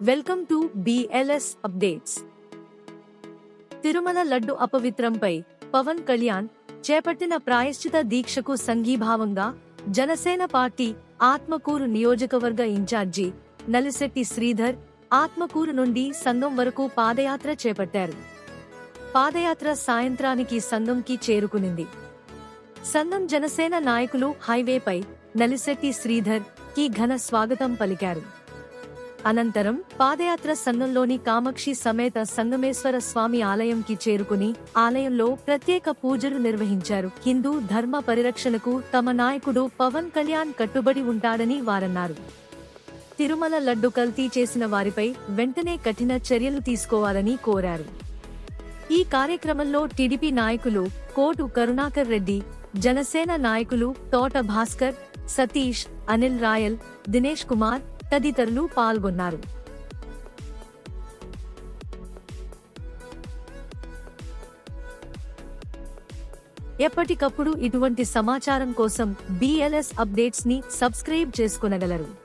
Welcome to BLS updates. Tirumala laddu అపవిత్రంపై పవన్ కళ్యాణ్ చేపట్టిన ప్రాయశ్చిత దీక్షకు సంఘీభావంగా జనసేన పార్టీ ఆత్మకూరు నియోజకవర్గ ఇన్ఛార్జి నలిశెట్టి శ్రీధర్ ఆత్మకూరు నుండి సంగం వరకు పాదయాత్ర చేపట్టారు. పాదయాత్ర సాయంత్రానికి సంగంకి చేరుకునింది. సంగం జనసేన నాయకులు హైవేపై నలిశెట్టి శ్రీధర్ కి ఘన స్వాగతం పలికారు. అనంతరం పాదయాత్ర సంఘంలోని కామాక్షి సమేత సంగమేశ్వర స్వామి ఆలయంకి చేరుకుని ఆలయంలో ప్రత్యేక పూజలు నిర్వహించారు. హిందూ ధర్మ పరిరక్షణకు తమ నాయకుడు పవన్ కళ్యాణ్ కట్టుబడి ఉంటాడని వారన్నారు. తిరుమల లడ్డు కల్తీ చేసిన వారిపై వెంటనే కఠిన చర్యలు తీసుకోవాలని కోరారు. ఈ కార్యక్రమంలో టీడీపీ నాయకులు కోటు కరుణాకర్ రెడ్డి, జనసేన నాయకులు తోట భాస్కర్, సతీష్, అనిల్ రాయల్, దినేష్ కుమార్ తదితరులు పాల్గొన్నారు. ఎప్పటికప్పుడు ఇటువంటి సమాచారం కోసం BLS అప్డేట్స్ ని సబ్స్క్రైబ్ చేసుకొనగలరు.